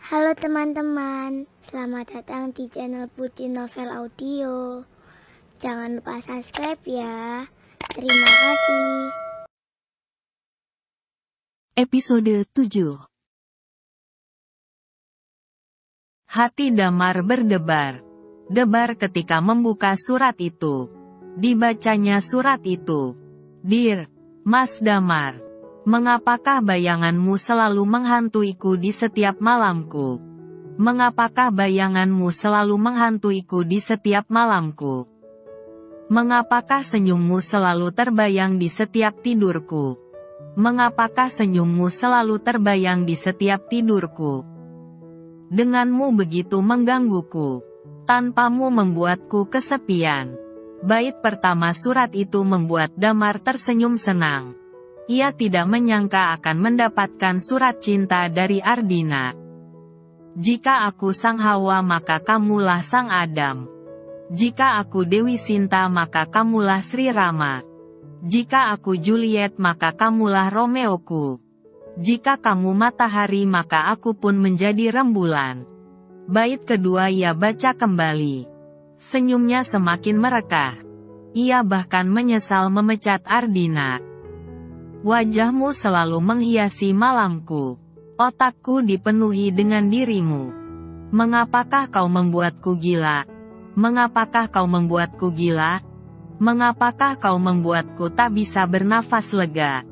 Halo teman-teman, selamat datang di channel Putri Novel Audio. Jangan lupa subscribe ya. Terima kasih. Episode 7. Hati Damar berdebar. Debar ketika membuka surat itu. Dibacanya surat itu. Dear Mas Damar, mengapakah bayanganmu selalu menghantuiku di setiap malamku? Mengapakah bayanganmu selalu menghantuiku di setiap malamku? Mengapakah senyummu selalu terbayang di setiap tidurku? Mengapakah senyummu selalu terbayang di setiap tidurku? Denganmu begitu menggangguku. Tanpamu membuatku kesepian. Bait pertama surat itu membuat Damar tersenyum senang. Ia tidak menyangka akan mendapatkan surat cinta dari Ardina. Jika aku sang Hawa maka kamulah sang Adam. Jika aku Dewi Sinta maka kamulah Sri Rama. Jika aku Juliet maka kamulah Romeoku. Jika kamu matahari maka aku pun menjadi rembulan. Bait kedua ia baca kembali. Senyumnya semakin merekah. Ia bahkan menyesal memecat Ardina. Wajahmu selalu menghiasi malamku. Otakku dipenuhi dengan dirimu. Mengapakah kau membuatku gila? Mengapakah kau membuatku gila? Mengapakah kau membuatku tak bisa bernafas lega?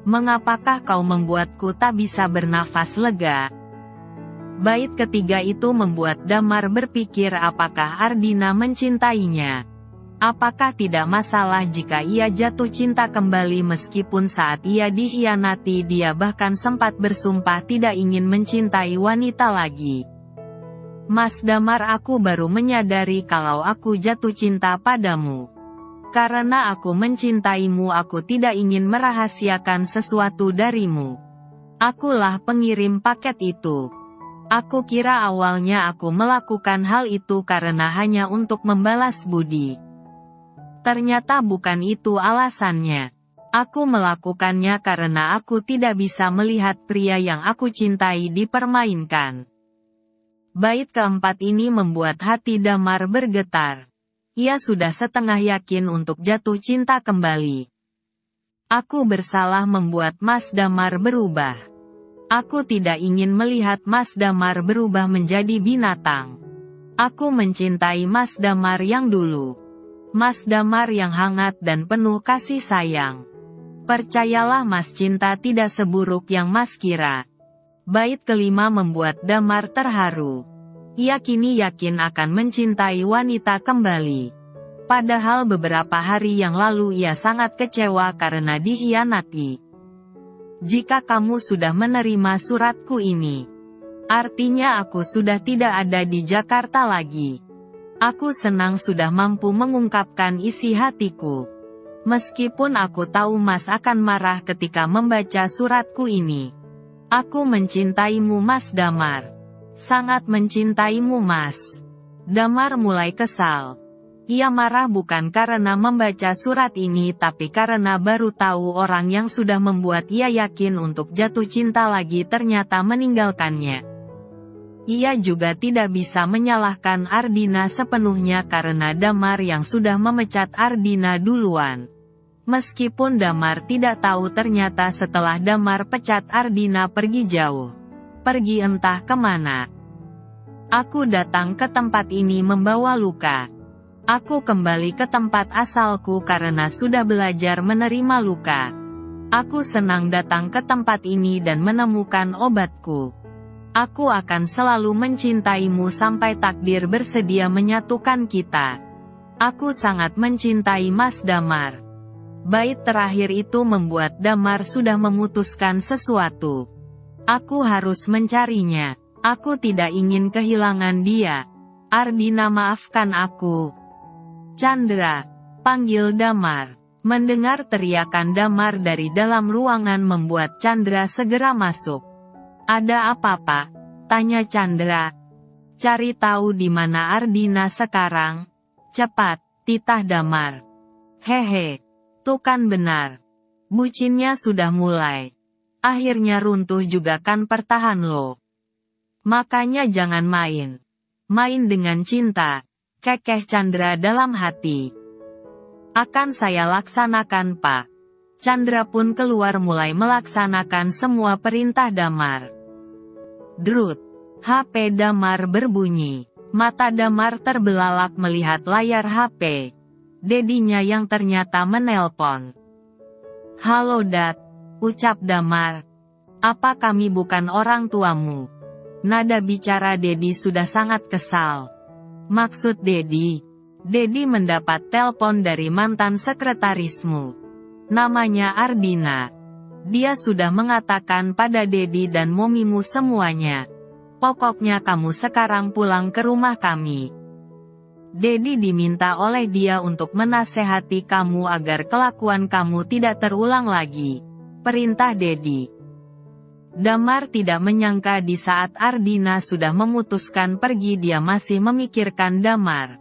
Mengapakah kau membuatku tak bisa bernafas lega? Bait ketiga itu membuat Damar berpikir apakah Ardina mencintainya. Apakah tidak masalah jika ia jatuh cinta kembali meskipun saat ia dikhianati dia bahkan sempat bersumpah tidak ingin mencintai wanita lagi. Mas Damar, aku baru menyadari kalau aku jatuh cinta padamu. Karena aku mencintaimu aku tidak ingin merahasiakan sesuatu darimu. Akulah pengirim paket itu. Aku kira awalnya aku melakukan hal itu karena hanya untuk membalas budi. Ternyata bukan itu alasannya. Aku melakukannya karena aku tidak bisa melihat pria yang aku cintai dipermainkan. Bait keempat ini membuat hati Damar bergetar. Ia sudah setengah yakin untuk jatuh cinta kembali. Aku bersalah membuat Mas Damar berubah. Aku tidak ingin melihat Mas Damar berubah menjadi binatang. Aku mencintai Mas Damar yang dulu. Mas Damar yang hangat dan penuh kasih sayang. Percayalah Mas, cinta tidak seburuk yang Mas kira. Bait kelima membuat Damar terharu. Ia kini yakin akan mencintai wanita kembali. Padahal beberapa hari yang lalu ia sangat kecewa karena dikhianati. Jika kamu sudah menerima suratku ini, artinya aku sudah tidak ada di Jakarta lagi. Aku senang sudah mampu mengungkapkan isi hatiku. Meskipun aku tahu Mas akan marah ketika membaca suratku ini. Aku mencintaimu Mas Damar. Sangat mencintaimu Mas. Damar mulai kesal. Ia marah bukan karena membaca surat ini tapi karena baru tahu orang yang sudah membuat ia yakin untuk jatuh cinta lagi ternyata meninggalkannya. Ia juga tidak bisa menyalahkan Ardina sepenuhnya karena Damar yang sudah memecat Ardina duluan. Meskipun Damar tidak tahu ternyata setelah Damar pecat Ardina pergi jauh. Pergi entah kemana. Aku datang ke tempat ini membawa luka. Aku kembali ke tempat asalku karena sudah belajar menerima luka. Aku senang datang ke tempat ini dan menemukan obatku. Aku akan selalu mencintaimu sampai takdir bersedia menyatukan kita. Aku sangat mencintai Mas Damar. Bait terakhir itu membuat Damar sudah memutuskan sesuatu. Aku harus mencarinya. Aku tidak ingin kehilangan dia. Ardina, maafkan aku. Chandra, panggil Damar. Mendengar teriakan Damar dari dalam ruangan membuat Chandra segera masuk. Ada apa Pak? Tanya Chandra. Cari tahu di mana Ardina sekarang. Cepat, titah Damar. Hehe, tuh kan benar. Bucinnya sudah mulai. Akhirnya runtuh juga kan pertahan lo. Makanya jangan main. Main dengan cinta, kekeh Chandra dalam hati. Akan saya laksanakan, Pak. Chandra pun keluar mulai melaksanakan semua perintah Damar. Drut. HP Damar berbunyi. Mata Damar terbelalak melihat layar HP. Dedinya yang ternyata menelpon. "Halo Dad," ucap Damar. "Apa kami bukan orang tuamu?" Nada bicara Dedi sudah sangat kesal. "Maksud Dedi mendapat telepon dari mantan sekretarismu. Namanya Ardina. Dia sudah mengatakan pada Dedi dan momimu semuanya. Pokoknya kamu sekarang pulang ke rumah kami. Dedi diminta oleh dia untuk menasehati kamu agar kelakuan kamu tidak terulang lagi," perintah Dedi. Damar tidak menyangka di saat Ardina sudah memutuskan pergi dia masih memikirkan Damar.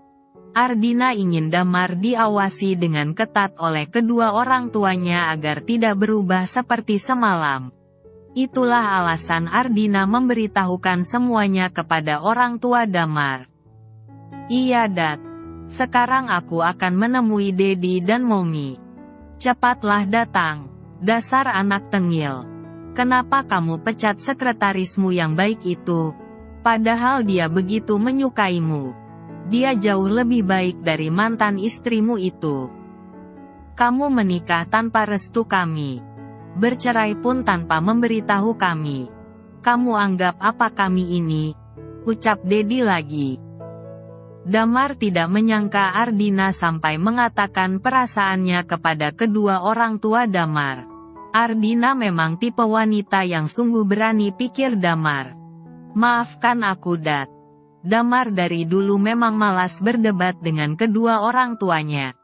Ardina ingin Damar diawasi dengan ketat oleh kedua orang tuanya agar tidak berubah seperti semalam. Itulah alasan Ardina memberitahukan semuanya kepada orang tua Damar. "Iya Dad. Sekarang aku akan menemui Dedi dan Momi. Cepatlah datang. Dasar anak tengil. Kenapa kamu pecat sekretarismu yang baik itu? Padahal dia begitu menyukaimu. Dia jauh lebih baik dari mantan istrimu itu. Kamu menikah tanpa restu kami. Bercerai pun tanpa memberitahu kami. Kamu anggap apa kami ini?" ucap Dedi lagi. Damar tidak menyangka Ardina sampai mengatakan perasaannya kepada kedua orang tua Damar. Ardina memang tipe wanita yang sungguh berani, pikir Damar. "Maafkan aku Dad. Damar dari dulu memang malas berdebat dengan kedua orang tuanya.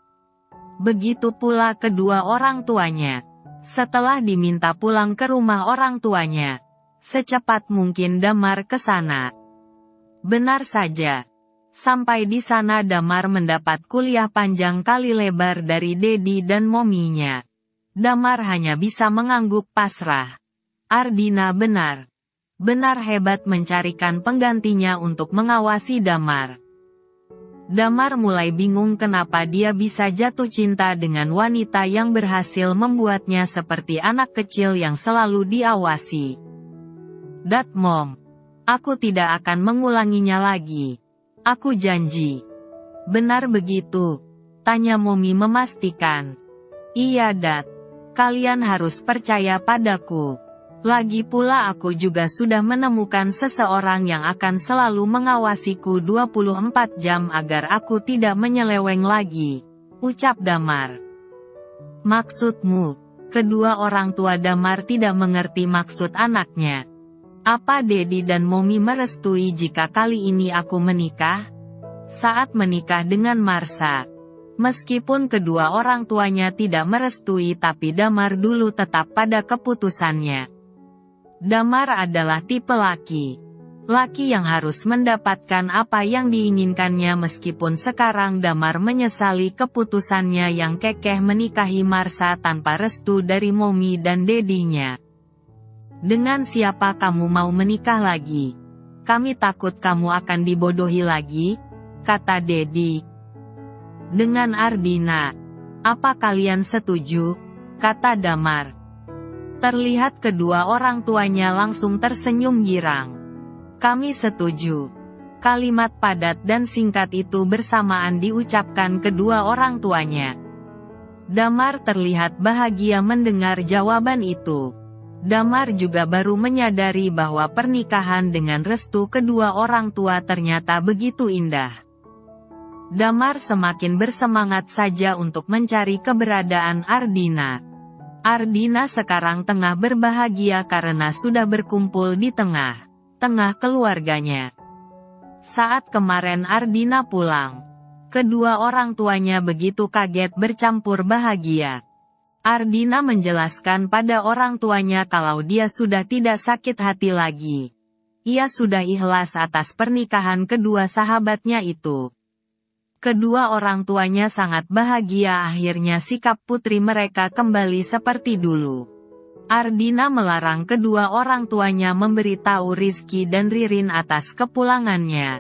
Begitu pula kedua orang tuanya. Setelah diminta pulang ke rumah orang tuanya, secepat mungkin Damar ke sana." Benar saja. Sampai di sana Damar mendapat kuliah panjang kali lebar dari Dedi dan mominya. Damar hanya bisa mengangguk pasrah. Ardina benar hebat mencarikan penggantinya untuk mengawasi Damar. Damar mulai bingung kenapa dia bisa jatuh cinta dengan wanita yang berhasil membuatnya seperti anak kecil yang selalu diawasi. "Dad Mom, aku tidak akan mengulanginya lagi. Aku janji." "Benar begitu?" tanya Momi memastikan. "Iya Dad. Kalian harus percaya padaku. Lagi pula aku juga sudah menemukan seseorang yang akan selalu mengawasiku 24 jam agar aku tidak menyeleweng lagi," ucap Damar. "Maksudmu?" Kedua orang tua Damar tidak mengerti maksud anaknya. "Apa Dedi dan Momi merestui jika kali ini aku menikah?" Saat menikah dengan Marsha, meskipun kedua orang tuanya tidak merestui tapi Damar dulu tetap pada keputusannya. Damar adalah tipe laki yang harus mendapatkan apa yang diinginkannya meskipun sekarang Damar menyesali keputusannya yang kekeh menikahi Marsha tanpa restu dari Momi dan Dedinya. "Dengan siapa kamu mau menikah lagi? Kami takut kamu akan dibodohi lagi," kata Dedi. "Dengan Ardina. Apa kalian setuju?" kata Damar. Terlihat kedua orang tuanya langsung tersenyum girang. "Kami setuju." Kalimat padat dan singkat itu bersamaan diucapkan kedua orang tuanya. Damar terlihat bahagia mendengar jawaban itu. Damar juga baru menyadari bahwa pernikahan dengan restu kedua orang tua ternyata begitu indah. Damar semakin bersemangat saja untuk mencari keberadaan Ardina. Ardina sekarang tengah berbahagia karena sudah berkumpul di tengah keluarganya. Saat kemarin Ardina pulang, kedua orang tuanya begitu kaget bercampur bahagia. Ardina menjelaskan pada orang tuanya kalau dia sudah tidak sakit hati lagi. Ia sudah ikhlas atas pernikahan kedua sahabatnya itu. Kedua orang tuanya sangat bahagia, akhirnya sikap putri mereka kembali seperti dulu. Ardina melarang kedua orang tuanya memberitahu Rizky dan Ririn atas kepulangannya.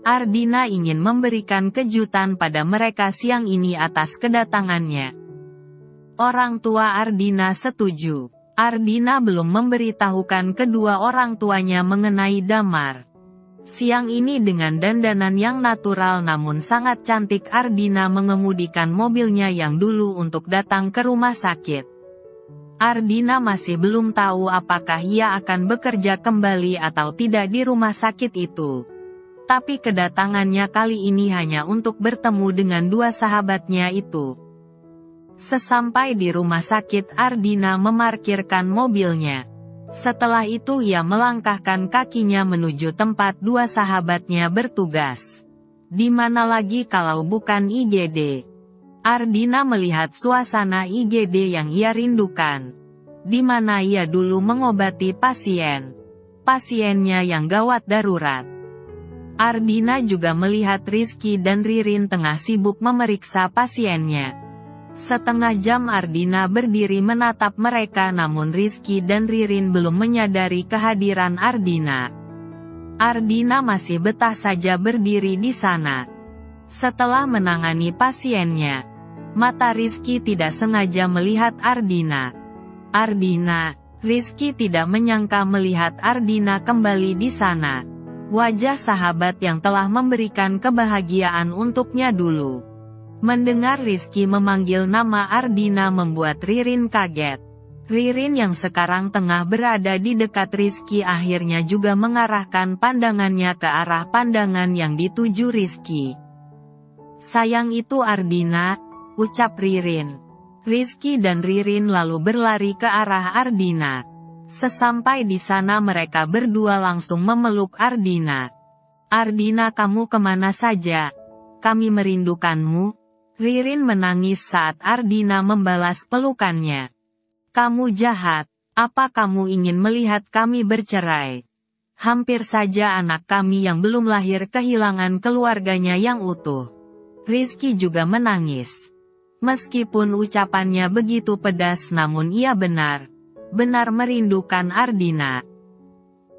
Ardina ingin memberikan kejutan pada mereka siang ini atas kedatangannya. Orang tua Ardina setuju. Ardina belum memberitahukan kedua orang tuanya mengenai Damar. Siang ini dengan dandanan yang natural namun sangat cantik, Ardina mengemudikan mobilnya yang dulu untuk datang ke rumah sakit. Ardina masih belum tahu apakah ia akan bekerja kembali atau tidak di rumah sakit itu. Tapi kedatangannya kali ini hanya untuk bertemu dengan dua sahabatnya itu. Sesampai di rumah sakit, Ardina memarkirkan mobilnya. Setelah itu ia melangkahkan kakinya menuju tempat dua sahabatnya bertugas. Di mana lagi kalau bukan IGD? Ardina melihat suasana IGD yang ia rindukan. Di mana ia dulu mengobati pasiennya yang gawat darurat. Ardina juga melihat Rizky dan Ririn tengah sibuk memeriksa pasiennya. Setengah jam Ardina berdiri menatap mereka namun Rizky dan Ririn belum menyadari kehadiran Ardina. Ardina masih betah saja berdiri di sana. Setelah menangani pasiennya, mata Rizky tidak sengaja melihat Ardina. Rizky tidak menyangka melihat Ardina kembali di sana. Wajah sahabat yang telah memberikan kebahagiaan untuknya dulu. Mendengar Rizky memanggil nama Ardina membuat Ririn kaget. Ririn yang sekarang tengah berada di dekat Rizky akhirnya juga mengarahkan pandangannya ke arah pandangan yang dituju Rizky. "Sayang itu Ardina," ucap Ririn. Rizky dan Ririn lalu berlari ke arah Ardina. Sesampai di sana mereka berdua langsung memeluk Ardina. "Ardina, kamu kemana saja? Kami merindukanmu." Ririn menangis saat Ardina membalas pelukannya. "Kamu jahat. Apa kamu ingin melihat kami bercerai? Hampir saja anak kami yang belum lahir kehilangan keluarganya yang utuh." Rizky juga menangis. Meskipun ucapannya begitu pedas namun ia benar merindukan Ardina.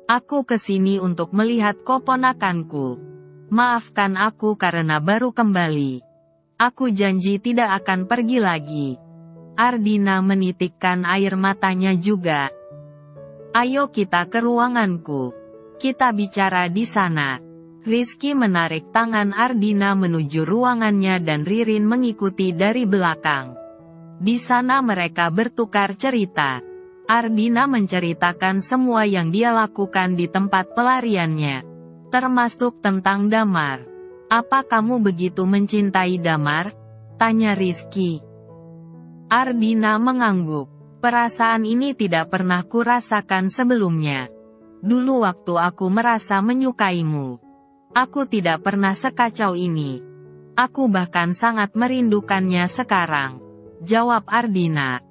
"Aku kesini untuk melihat keponakanku. Maafkan aku karena baru kembali. Aku janji tidak akan pergi lagi." Ardina menitikkan air matanya juga. "Ayo kita ke ruanganku. Kita bicara di sana." Rizky menarik tangan Ardina menuju ruangannya dan Ririn mengikuti dari belakang. Di sana mereka bertukar cerita. Ardina menceritakan semua yang dia lakukan di tempat pelariannya, termasuk tentang Damar. "Apa kamu begitu mencintai Damar?" tanya Rizky. Ardina mengangguk. "Perasaan ini tidak pernah kurasakan sebelumnya. Dulu waktu aku merasa menyukaimu, aku tidak pernah sekacau ini. Aku bahkan sangat merindukannya sekarang," jawab Ardina.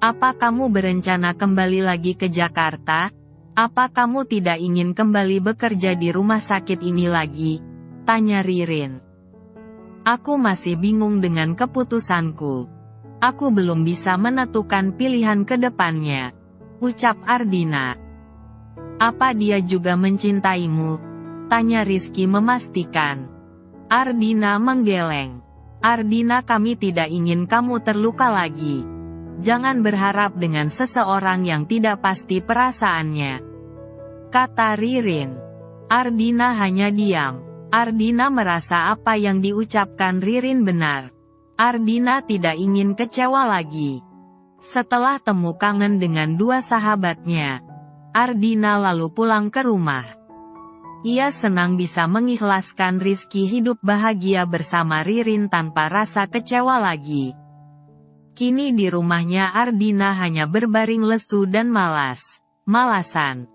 "Apa kamu berencana kembali lagi ke Jakarta? Apa kamu tidak ingin kembali bekerja di rumah sakit ini lagi?" tanya Ririn. "Aku masih bingung dengan keputusanku. Aku belum bisa menentukan pilihan ke depannya," ucap Ardina. "Apa dia juga mencintaimu?" tanya Rizky memastikan. Ardina menggeleng. "Ardina, kami tidak ingin kamu terluka lagi. Jangan berharap dengan seseorang yang tidak pasti perasaannya," kata Ririn. Ardina hanya diam. Ardina merasa apa yang diucapkan Ririn benar. Ardina tidak ingin kecewa lagi. Setelah temu kangen dengan dua sahabatnya, Ardina lalu pulang ke rumah. Ia senang bisa mengikhlaskan Rizky hidup bahagia bersama Ririn tanpa rasa kecewa lagi. Kini di rumahnya Ardina hanya berbaring lesu dan malasan.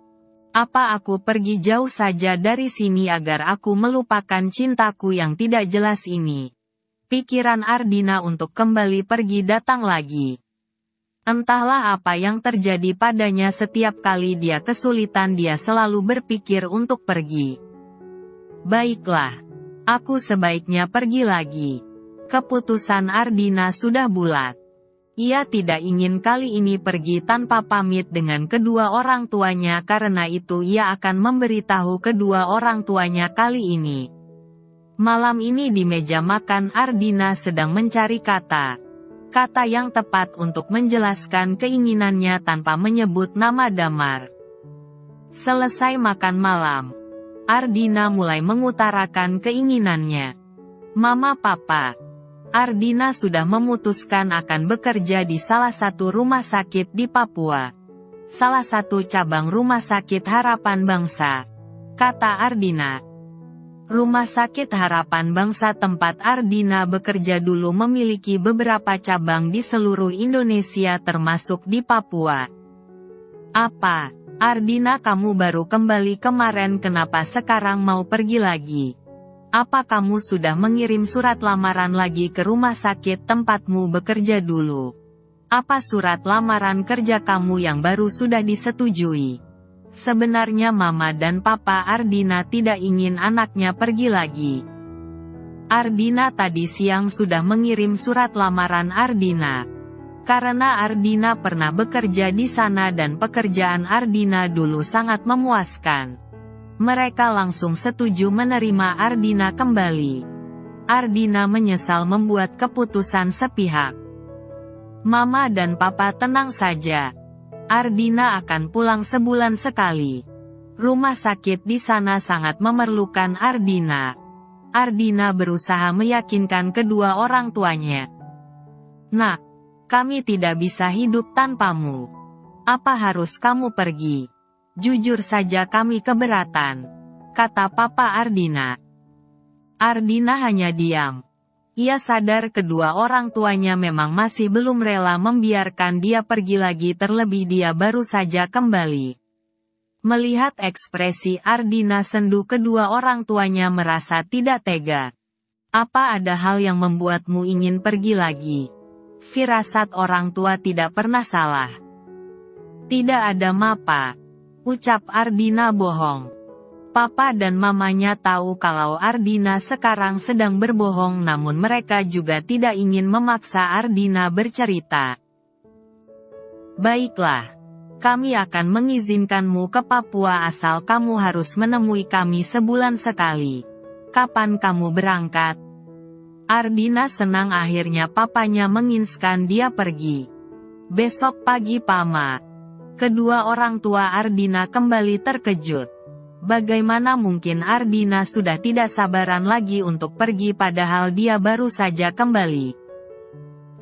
"Apa aku pergi jauh saja dari sini agar aku melupakan cintaku yang tidak jelas ini?" Pikiran Ardina untuk kembali pergi datang lagi. Entahlah apa yang terjadi padanya, setiap kali dia kesulitan dia selalu berpikir untuk pergi. "Baiklah, aku sebaiknya pergi lagi." Keputusan Ardina sudah bulat. Ia tidak ingin kali ini pergi tanpa pamit dengan kedua orang tuanya, karena itu ia akan memberitahu kedua orang tuanya kali ini. Malam ini di meja makan Ardina sedang mencari kata yang tepat untuk menjelaskan keinginannya tanpa menyebut nama Damar. Selesai makan malam, Ardina mulai mengutarakan keinginannya. Mama, Papa, Ardina sudah memutuskan akan bekerja di salah satu rumah sakit di Papua. Salah satu cabang Rumah Sakit Harapan Bangsa, kata Ardina. Rumah Sakit Harapan Bangsa tempat Ardina bekerja dulu memiliki beberapa cabang di seluruh Indonesia termasuk di Papua. Apa, Ardina, kamu baru kembali kemarin, kenapa sekarang mau pergi lagi? Apa kamu sudah mengirim surat lamaran lagi ke rumah sakit tempatmu bekerja dulu? Apa surat lamaran kerja kamu yang baru sudah disetujui? Sebenarnya Mama dan Papa Ardina tidak ingin anaknya pergi lagi. Ardina tadi siang sudah mengirim surat lamaran Ardina. Karena Ardina pernah bekerja di sana dan pekerjaan Ardina dulu sangat memuaskan. Mereka langsung setuju menerima Ardina kembali. Ardina menyesal membuat keputusan sepihak. Mama dan Papa tenang saja. Ardina akan pulang sebulan sekali. Rumah sakit di sana sangat memerlukan Ardina. Ardina berusaha meyakinkan kedua orang tuanya. Nak, kami tidak bisa hidup tanpamu. Apa harus kamu pergi? Jujur saja kami keberatan, kata Papa Ardina. Ardina hanya diam. Ia sadar kedua orang tuanya memang masih belum rela membiarkan dia pergi lagi, terlebih dia baru saja kembali. Melihat ekspresi Ardina sendu, kedua orang tuanya merasa tidak tega. Apa ada hal yang membuatmu ingin pergi lagi? Firasat orang tua tidak pernah salah. Tidak ada, Mapa, ucap Ardina bohong. Papa dan mamanya tahu kalau Ardina sekarang sedang berbohong, namun mereka juga tidak ingin memaksa Ardina bercerita. Baiklah, kami akan mengizinkanmu ke Papua asal kamu harus menemui kami sebulan sekali. Kapan kamu berangkat? Ardina senang akhirnya papanya mengizinkan dia pergi. Besok pagi, Pama. Kedua orang tua Ardina kembali terkejut. Bagaimana mungkin Ardina sudah tidak sabaran lagi untuk pergi padahal dia baru saja kembali.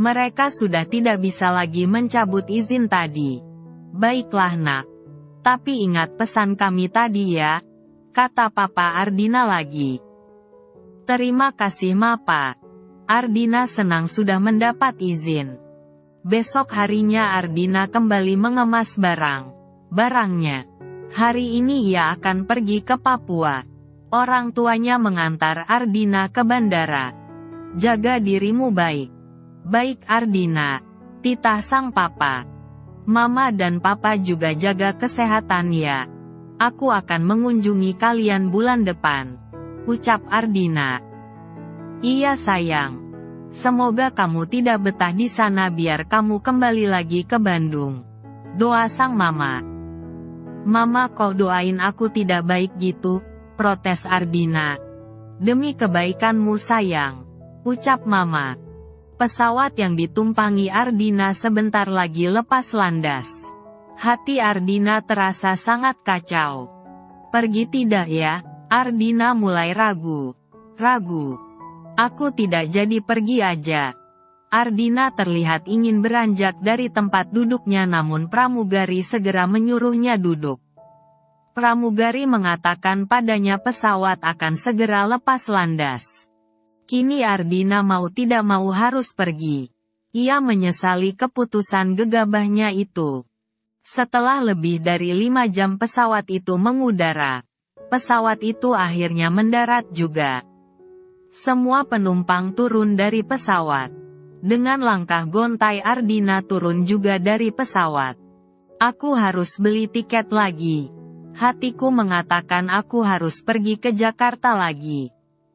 Mereka sudah tidak bisa lagi mencabut izin tadi. Baiklah nak. Tapi ingat pesan kami tadi ya, kata Papa Ardina lagi. Terima kasih Mapa. Ardina senang sudah mendapat izin. Besok harinya Ardina kembali mengemas barangnya. Hari ini ia akan pergi ke Papua. Orang tuanya mengantar Ardina ke bandara. Jaga dirimu baik. Baik Ardina, titah sang papa. Mama dan Papa juga jaga kesehatan ya. Aku akan mengunjungi kalian bulan depan, ucap Ardina. Iya sayang. Semoga kamu tidak betah di sana biar kamu kembali lagi ke Bandung. Doa sang mama. Mama kok doain aku tidak baik gitu, protes Ardina. Demi kebaikanmu sayang, ucap mama. Pesawat yang ditumpangi Ardina sebentar lagi lepas landas. Hati Ardina terasa sangat kacau. Pergi tidak ya? Ardina mulai ragu. Aku tidak jadi pergi aja. Ardina terlihat ingin beranjak dari tempat duduknya, namun pramugari segera menyuruhnya duduk. Pramugari mengatakan padanya pesawat akan segera lepas landas. Kini Ardina mau tidak mau harus pergi. Ia menyesali keputusan gegabahnya itu. Setelah lebih dari 5 jam pesawat itu mengudara, pesawat itu akhirnya mendarat juga. Semua penumpang turun dari pesawat. Dengan langkah gontai Ardina turun juga dari pesawat. Aku harus beli tiket lagi. Hatiku mengatakan aku harus pergi ke Jakarta lagi.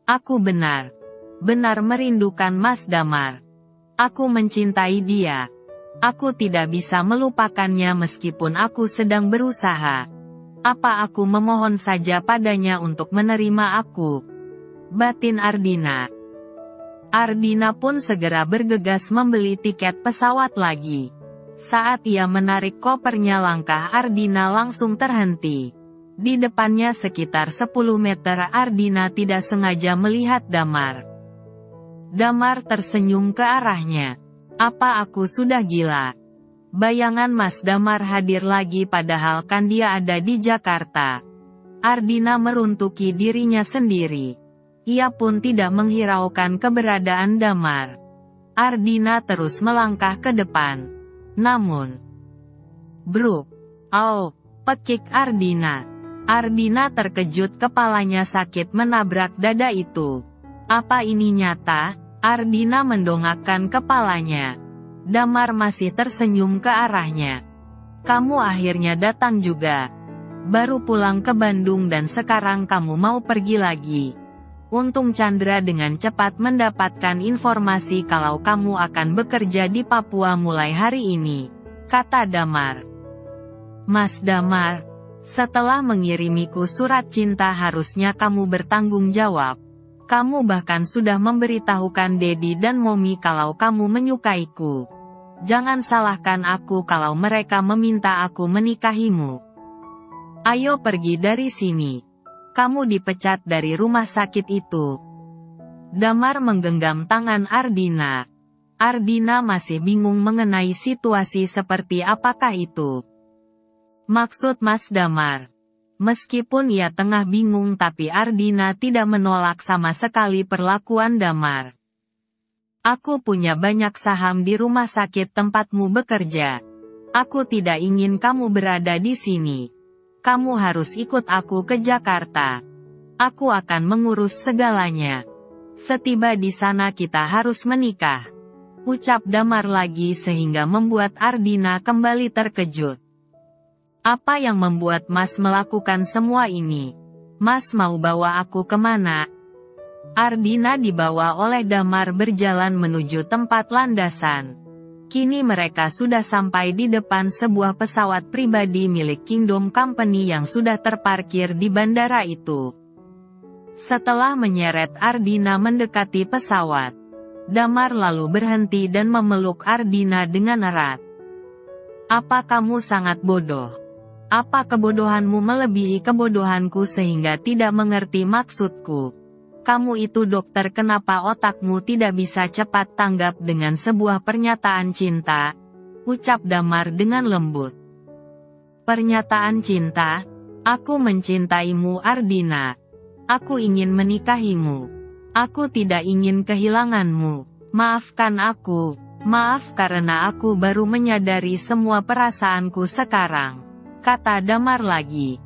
Aku benar merindukan Mas Damar. Aku mencintai dia. Aku tidak bisa melupakannya meskipun aku sedang berusaha. Apa aku memohon saja padanya untuk menerima aku? Batin Ardina. Ardina pun segera bergegas membeli tiket pesawat lagi. Saat ia menarik kopernya, langkah Ardina langsung terhenti. Di depannya sekitar 10 meter Ardina tidak sengaja melihat Damar. Damar tersenyum ke arahnya. Apa aku sudah gila? Bayangan Mas Damar hadir lagi padahal kan dia ada di Jakarta. Ardina meruntuki dirinya sendiri. Ia pun tidak menghiraukan keberadaan Damar. Ardina terus melangkah ke depan. Namun, bruk, au, pekik Ardina. Ardina terkejut, kepalanya sakit menabrak dada itu. Apa ini nyata? Ardina mendongakkan kepalanya. Damar masih tersenyum ke arahnya. Kamu akhirnya datang juga. Baru pulang ke Bandung dan sekarang kamu mau pergi lagi. Untung Chandra dengan cepat mendapatkan informasi kalau kamu akan bekerja di Papua mulai hari ini, kata Damar. Mas Damar, setelah mengirimiku surat cinta harusnya kamu bertanggung jawab. Kamu bahkan sudah memberitahukan Dedi dan Momi kalau kamu menyukaiku. Jangan salahkan aku kalau mereka meminta aku menikahimu. Ayo pergi dari sini. Kamu dipecat dari rumah sakit itu. Damar menggenggam tangan Ardina. Ardina masih bingung mengenai situasi seperti apakah itu. Maksud Mas Damar. Meskipun ia tengah bingung tapi Ardina tidak menolak sama sekali perlakuan Damar. Aku punya banyak saham di rumah sakit tempatmu bekerja. Aku tidak ingin kamu berada di sini. Kamu harus ikut aku ke Jakarta. Aku akan mengurus segalanya. Setiba di sana kita harus menikah. Ucap Damar lagi sehingga membuat Ardina kembali terkejut. Apa yang membuat Mas melakukan semua ini? Mas mau bawa aku kemana? Ardina dibawa oleh Damar berjalan menuju tempat landasan. Kini mereka sudah sampai di depan sebuah pesawat pribadi milik Kingdom Company yang sudah terparkir di bandara itu. Setelah menyeret Ardina mendekati pesawat, Damar lalu berhenti dan memeluk Ardina dengan erat. Apa kamu sangat bodoh? Apa kebodohanmu melebihi kebodohanku sehingga tidak mengerti maksudku? Kamu itu dokter, kenapa otakmu tidak bisa cepat tanggap dengan sebuah pernyataan cinta? Ucap Damar dengan lembut. Pernyataan cinta? Aku mencintaimu Ardina. Aku ingin menikahimu. Aku tidak ingin kehilanganmu. Maafkan aku. Maaf karena aku baru menyadari semua perasaanku sekarang, kata Damar lagi.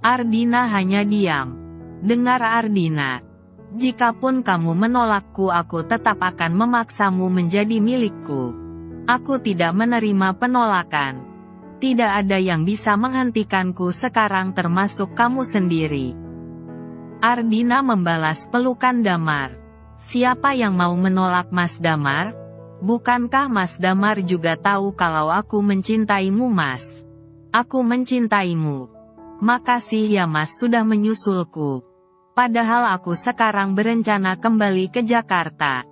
Ardina hanya diam. Dengar Ardina. Jikapun kamu menolakku, aku tetap akan memaksamu menjadi milikku. Aku tidak menerima penolakan. Tidak ada yang bisa menghentikanku sekarang termasuk kamu sendiri. Ardina membalas pelukan Damar. Siapa yang mau menolak Mas Damar? Bukankah Mas Damar juga tahu kalau aku mencintaimu Mas? Aku mencintaimu. Makasih ya Mas sudah menyusulku. Padahal aku sekarang berencana kembali ke Jakarta.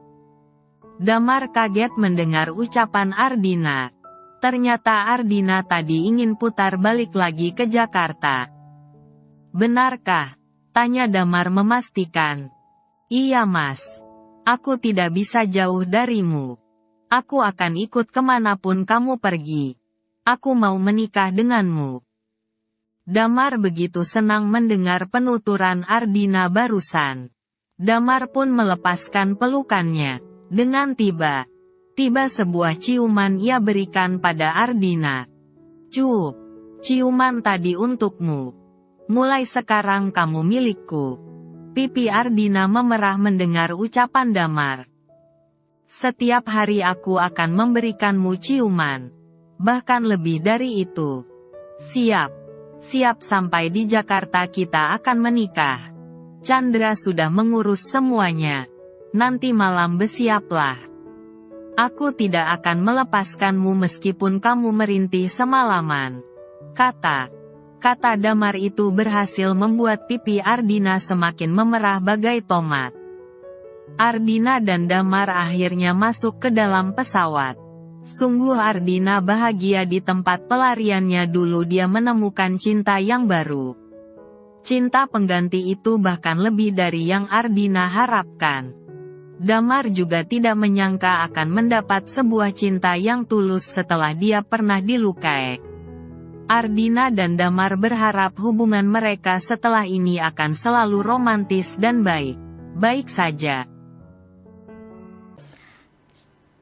Damar kaget mendengar ucapan Ardina. Ternyata Ardina tadi ingin putar balik lagi ke Jakarta. Benarkah? Tanya Damar memastikan. Iya Mas. Aku tidak bisa jauh darimu. Aku akan ikut kemanapun kamu pergi. Aku mau menikah denganmu. Damar begitu senang mendengar penuturan Ardina barusan. Damar pun melepaskan pelukannya. Dengan tiba-tiba sebuah ciuman ia berikan pada Ardina. Ciuman tadi untukmu. Mulai sekarang kamu milikku. Pipi Ardina memerah mendengar ucapan Damar. Setiap hari aku akan memberikanmu ciuman. Bahkan lebih dari itu. Siap sampai di Jakarta kita akan menikah. Chandra sudah mengurus semuanya. Nanti malam bersiaplah. Aku tidak akan melepaskanmu meskipun kamu merintih semalaman. Kata Damar itu berhasil membuat pipi Ardina semakin memerah bagai tomat. Ardina dan Damar akhirnya masuk ke dalam pesawat. Sungguh Ardina bahagia di tempat pelariannya dulu dia menemukan cinta yang baru. Cinta pengganti itu bahkan lebih dari yang Ardina harapkan. Damar juga tidak menyangka akan mendapat sebuah cinta yang tulus setelah dia pernah dilukai. Ardina dan Damar berharap hubungan mereka setelah ini akan selalu romantis dan baik saja.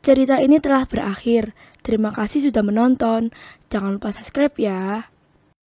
Cerita ini telah berakhir. Terima kasih sudah menonton. Jangan lupa subscribe ya.